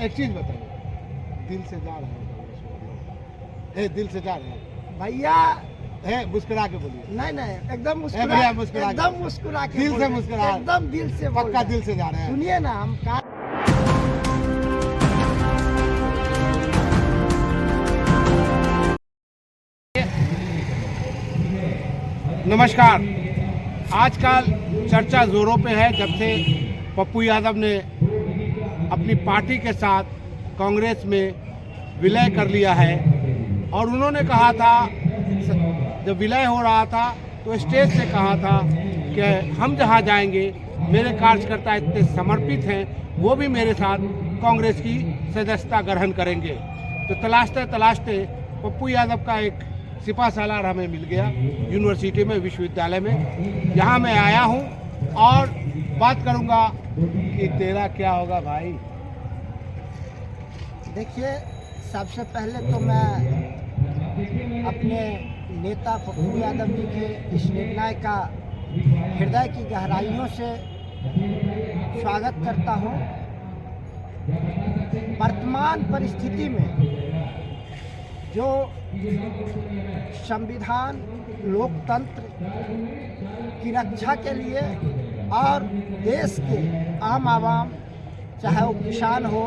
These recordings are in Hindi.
एक चीज बताइए, दिल से जा रहे हैं, दिल से जा रहे हैं भैया, है, मुस्कुरा के बोलिए। नहीं नहीं, एकदम भैया मुस्कुरा के। एकदम मुस्कुरा के दिल से बोल रहे हैं, मुस्कुरा, एकदम दिल से बोल पक्का रहे हैं। दिल से जा रहे हैं। सुनिए ना, हम का नमस्कार। आजकल चर्चा जोरों पे है जब से पप्पू यादव ने अपनी पार्टी के साथ कांग्रेस में विलय कर लिया है। और उन्होंने कहा था, जब विलय हो रहा था तो स्टेज से कहा था कि हम जहां जाएंगे, मेरे कार्यकर्ता इतने समर्पित हैं, वो भी मेरे साथ कांग्रेस की सदस्यता ग्रहण करेंगे। तो तलाशते तलाशते पप्पू यादव का एक सिपा सालार हमें मिल गया यूनिवर्सिटी में, विश्वविद्यालय में। यहाँ मैं आया हूँ और बात करूँगा कि तेरा क्या होगा भाई। देखिए, सबसे पहले तो मैं अपने नेता पप्पू यादव जी के इस निर्णय का हृदय की गहराइयों से स्वागत करता हूँ। वर्तमान परिस्थिति में जो संविधान, लोकतंत्र की रक्षा के लिए और देश के आम आवाम, चाहे वो किसान हो,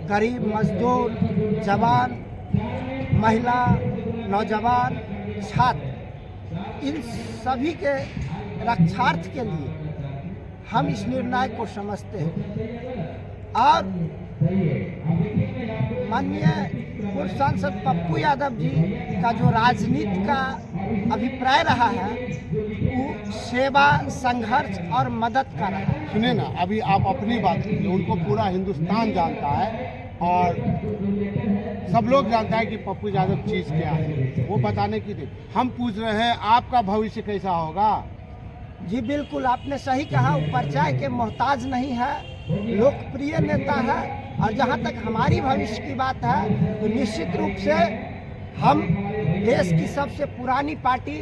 गरीब, मजदूर, जवान, महिला, नौजवान, छात्र, इन सभी के रक्षार्थ के लिए हम इस निर्णय को समझते हैं। और माननीय पूर्व सांसद पप्पू यादव जी का जो राजनीति का अभिप्राय रहा है, वो सेवा, संघर्ष और मदद का रहा है। सुनिए ना, अभी आप अपनी बात कीजिए, उनको पूरा हिंदुस्तान जानता है और सब लोग जानता है कि पप्पू यादव चीज़ क्या है, वो बताने की थी। हम पूछ रहे हैं आपका भविष्य कैसा होगा। जी बिल्कुल, आपने सही कहा। वो परिचय के मोहताज नहीं है, लोकप्रिय नेता है। और जहाँ तक हमारी भविष्य की बात है तो निश्चित रूप से हम देश की सबसे पुरानी पार्टी,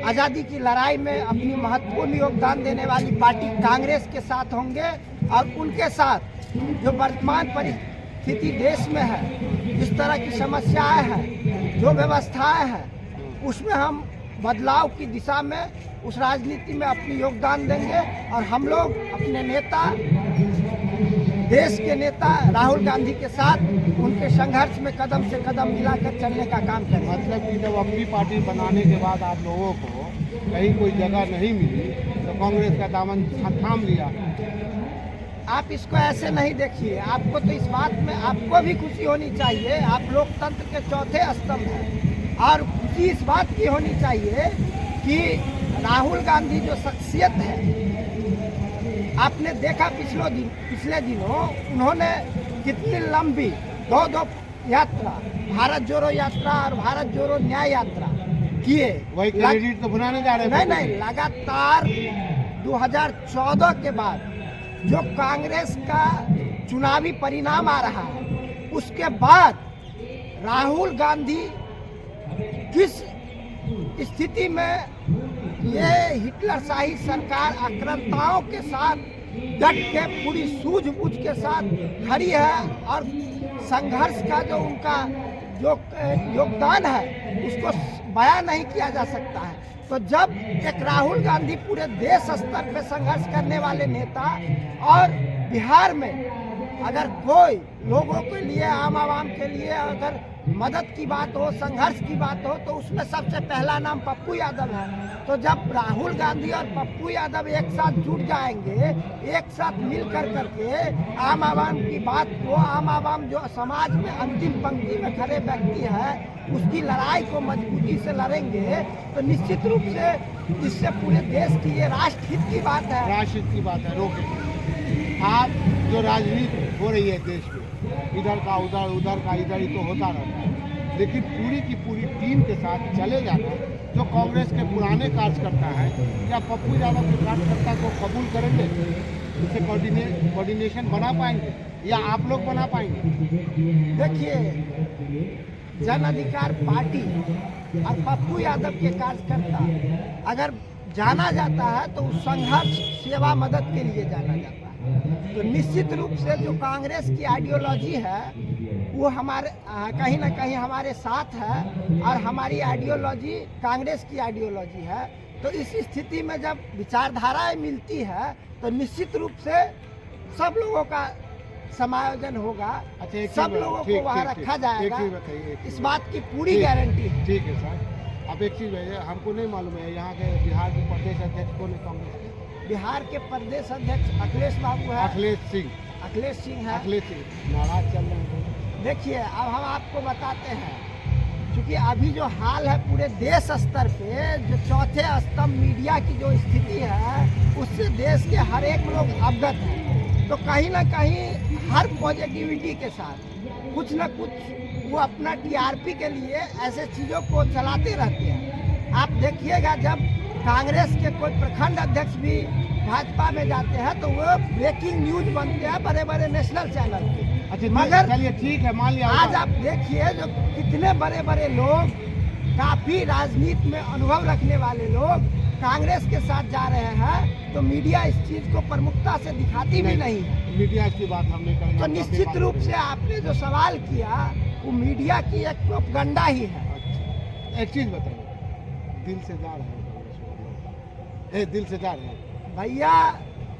आज़ादी की लड़ाई में अपनी महत्वपूर्ण योगदान देने वाली पार्टी कांग्रेस के साथ होंगे। और उनके साथ जो वर्तमान परिस्थिति देश में है, जिस तरह की समस्याएं हैं, जो व्यवस्थाएं हैं, उसमें हम बदलाव की दिशा में, उस राजनीति में अपनी योगदान देंगे। और हम लोग अपने नेता, देश के नेता राहुल गांधी के साथ उनके संघर्ष में कदम से कदम मिलाकर चलने का काम करें। मतलब कि जब अपनी पार्टी बनाने के बाद आप लोगों को कहीं कोई जगह नहीं मिली तो कांग्रेस का दामन थाम लिया। आप इसको ऐसे नहीं देखिए। आपको तो इस बात में आपको भी खुशी होनी चाहिए। आप लोकतंत्र के चौथे स्तंभ हैं। और खुशी इस बात की होनी चाहिए कि राहुल गांधी जो शख्सियत है, आपने देखा पिछले दिनों उन्होंने कितनी लंबी दो यात्रा, भारत जोड़ो यात्रा और भारत जोड़ो न्याय यात्रा किए। वही क्रेडिट तो बनाने जा रहे हैं। नहीं, लगातार 2014 के बाद जो कांग्रेस का चुनावी परिणाम आ रहा है, उसके बाद राहुल गांधी किस स्थिति में ये हिटलरशाही सरकार आक्रांताओं के साथ डट के, पूरी सूझबूझ के साथ खड़ी है। और संघर्ष का जो उनका जो योगदान है, उसको बयां नहीं किया जा सकता है। तो जब एक राहुल गांधी पूरे देश स्तर पे संघर्ष करने वाले नेता, और बिहार में अगर कोई लोगों के लिए, आम आवाम के लिए अगर मदद की बात हो, संघर्ष की बात हो, तो उसमें सबसे पहला नाम पप्पू यादव है। तो जब राहुल गांधी और पप्पू यादव एक साथ जुट जाएंगे, एक साथ मिल करके आम आवाम की बात को, आम आवाम जो समाज में अंतिम पंक्ति में खड़े व्यक्ति है, उसकी लड़ाई को मजबूती से लड़ेंगे, तो निश्चित रूप से इससे पूरे देश की, ये राष्ट्रहित की बात है। राष्ट्रहित की बात है। रोके आप जो राजनीति हो रही है देश में, इधर का उधर, उधर का इधर, ही तो होता रहता है। लेकिन पूरी की पूरी टीम के साथ चले जाना, जो कांग्रेस के पुराने कार्यकर्ता हैं, क्या पप्पू यादव के कार्यकर्ता को कबूल करेंगे? उसे कोऑर्डिनेशन बना पाएंगे या आप लोग बना पाएंगे? देखिए, जन अधिकार पार्टी और पप्पू यादव के कार्यकर्ता अगर जाना जाता है तो संघर्ष, सेवा, मदद के लिए जाना जाता है। तो निश्चित रूप से जो कांग्रेस की आइडियोलॉजी है वो हमारे कहीं ना कहीं हमारे साथ है और हमारी आइडियोलॉजी कांग्रेस की आइडियोलॉजी है। तो इस स्थिति में जब विचारधाराएं मिलती है तो निश्चित रूप से सब लोगों का समायोजन होगा। अच्छा, एक सब चीज़ लोगों ठीक, को वहाँ ठीक, रखा ठीक। जाएगा। एक चीज़ बताइए, इस बात की पूरी ठीक, गारंटी है। ठीक है सर। अब एक चीज़ है, हमको नहीं मालूम है यहाँ के बिहार के प्रदेश अध्यक्ष कौन है कांग्रेस के? बिहार के प्रदेश अध्यक्ष अखिलेश बाबू है। अखिलेश सिंह। अखिलेश सिंह है। अखिलेश सिंह नाराज चल रहे हैं। देखिए, अब हम आपको बताते हैं, क्योंकि अभी जो हाल है पूरे देश स्तर पे, जो चौथे स्तंभ मीडिया की जो स्थिति है उससे देश के हर एक लोग अवगत हैं। तो कहीं ना कहीं हर पॉजिटिविटी के साथ कुछ न कुछ वो अपना टीआरपी के लिए ऐसे चीज़ों को चलाते रहते हैं। आप देखिएगा, जब कांग्रेस के कोई प्रखंड अध्यक्ष भी भाजपा में जाते हैं तो वो ब्रेकिंग न्यूज बनते हैं बड़े बड़े नेशनल चैनल पे। अच्छा, मगर चलिए ठीक है, मान लिया। आज आप देखिए, जो कितने बड़े बड़े लोग, काफी राजनीति में अनुभव रखने वाले लोग कांग्रेस के साथ जा रहे हैं, तो मीडिया इस चीज को प्रमुखता से दिखाती भी नहीं है। मीडिया की बात हम नहीं करेंगे। तो निश्चित रूप से आपने जो सवाल किया वो मीडिया की एक प्रोपगंडा ही है। अच्छा, एक चीज बताइए, दिल से जा रहे हैं कांग्रेस वाले? दिल से जा रहे हैं भैया?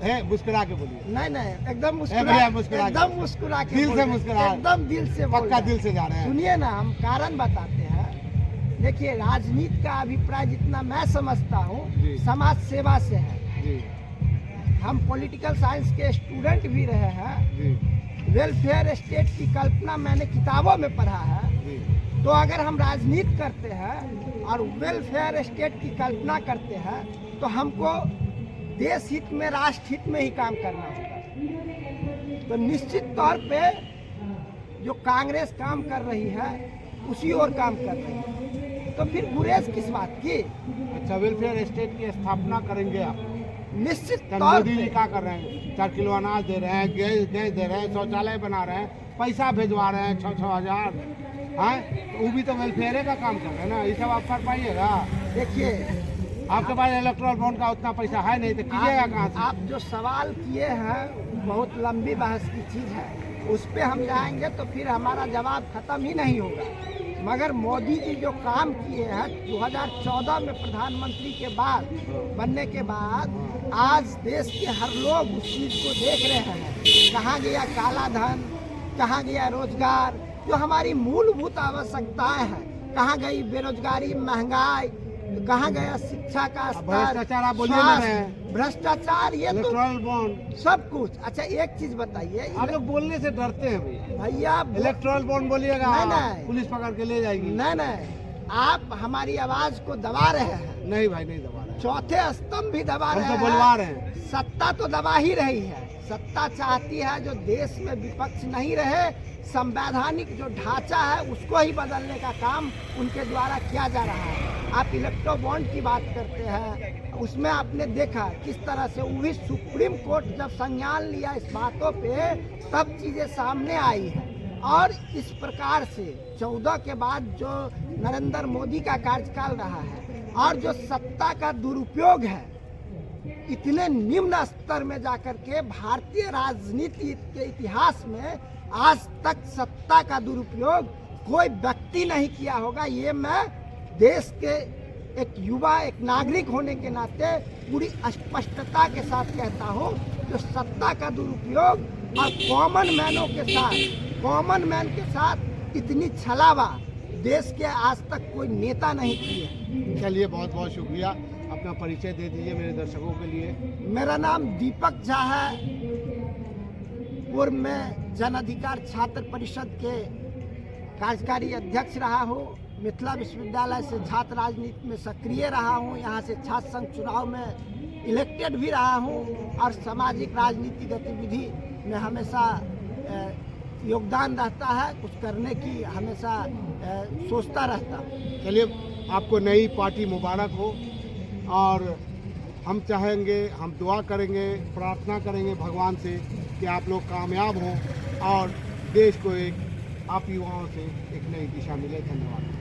है, मुस्कुरा के बोलिए। नहीं नहीं, एकदम भैया मुस्कुरा के। एकदम मुस्कुरा के दिल से बोल रहे हैं। मुस्कुरा। एकदम दिल से बोल पक्का रहे हैं। दिल से जा रहे हैं। सुनिए ना, हम कारण बताते हैं। देखिए, राजनीति का अभिप्राय जितना मैं समझता हूँ जी। समाज सेवा से है। जी हम पॉलिटिकल साइंस के स्टूडेंट भी रहे हैं। जी वेलफेयर स्टेट की कल्पना मैंने किताबों में पढ़ा है। जी। तो अगर हम राजनीति करते हैं और वेलफेयर स्टेट की कल्पना करते हैं तो हमको देश हित में, राष्ट्र हित में ही काम करना होगा। तो निश्चित तौर पे जो कांग्रेस काम कर रही है उसी ओर काम कर रही है, तो फिर गुरेज किस बात की? अच्छा, वेलफेयर स्टेट की स्थापना करेंगे आप? निश्चित तो तौर मोदी जी पे क्या कर रहे हैं? 4 किलो अनाज दे रहे हैं, गैस दे रहे हैं, शौचालय बना रहे हैं, पैसा भिजवा रहे हैं 6-6 हजार। हाँ, वो भी तो वेलफेयर का काम कर रहे हैं ना। ये सब आप कर पाइएगा? देखिए, आपके पास इलेक्ट्रल बॉन्ड का उतना पैसा है नहीं, तो कीजिएगा कहाँ से? आप जो सवाल किए हैं बहुत लंबी बहस की चीज़ है, उस पे हम जाएंगे तो फिर हमारा जवाब खत्म ही नहीं होगा। मगर मोदी जी जो काम किए हैं 2014 में प्रधानमंत्री के बाद बनने के बाद, आज देश के हर लोग उस चीज़ को देख रहे हैं। कहाँ गया काला धन, कहाँ गया रोजगार, जो हमारी मूलभूत आवश्यकताएं हैं, कहाँ गई बेरोजगारी, महंगाई, कहाँ गया शिक्षा का स्तर, भ्रष्टाचार आप बोलिए ना स्वास्थ्य, भ्रष्टाचार, ये तो इलेक्ट्रल बॉन्ड सब कुछ। अच्छा, एक चीज बताइए, आप लोग बोलने से डरते हैं भैया इलेक्ट्रल बॉन्ड बोलिएगा नहीं। पुलिस पकड़ के ले जाएगी। नहीं, आप हमारी आवाज को दबा रहे हैं। नहीं भाई, नहीं दबा रहे हैं। चौथे स्तंभ भी दबा हम रहे तो हैं। बुलवा रहे हैं। सत्ता तो दबा ही रही है। सत्ता चाहती है जो देश में विपक्ष नहीं रहे, संवैधानिक जो ढांचा है उसको ही बदलने का काम उनके द्वारा किया जा रहा है। आप इलेक्ट्रो बॉन्ड की बात करते हैं, उसमें आपने देखा किस तरह से वो भी सुप्रीम कोर्ट जब संज्ञान लिया इस बातों पे, तब चीजें सामने आई है। और इस प्रकार से 14 के बाद जो नरेंद्र मोदी का कार्यकाल रहा है और जो सत्ता का दुरुपयोग है, इतने निम्न स्तर में जाकर के भारतीय राजनीति के इतिहास में आज तक सत्ता का दुरुपयोग कोई व्यक्ति नहीं किया होगा। ये मैं देश के एक युवा, एक नागरिक होने के नाते पूरी स्पष्टता के साथ कहता हूँ। जो सत्ता का दुरुपयोग और कॉमन मैन के साथ इतनी छलावा देश के आज तक कोई नेता नहीं किए। चलिए, बहुत बहुत शुक्रिया। अपना परिचय दे दीजिए मेरे दर्शकों के लिए। मेरा नाम दीपक झा है और मैं जन अधिकार छात्र परिषद के कार्यकारी अध्यक्ष रहा हूँ। मिथिला विश्वविद्यालय से छात्र राजनीति में सक्रिय रहा हूँ। यहाँ से छात्र संघ चुनाव में इलेक्टेड भी रहा हूँ और सामाजिक राजनीतिक गतिविधि में हमेशा योगदान रहता है, कुछ करने की हमेशा सोचता रहता हूँ। चलिए, आपको नई पार्टी मुबारक हो। और हम चाहेंगे, हम दुआ करेंगे, प्रार्थना करेंगे भगवान से कि आप लोग कामयाब हों और देश को एक आप युवाओं से एक नई दिशा मिले। धन्यवाद।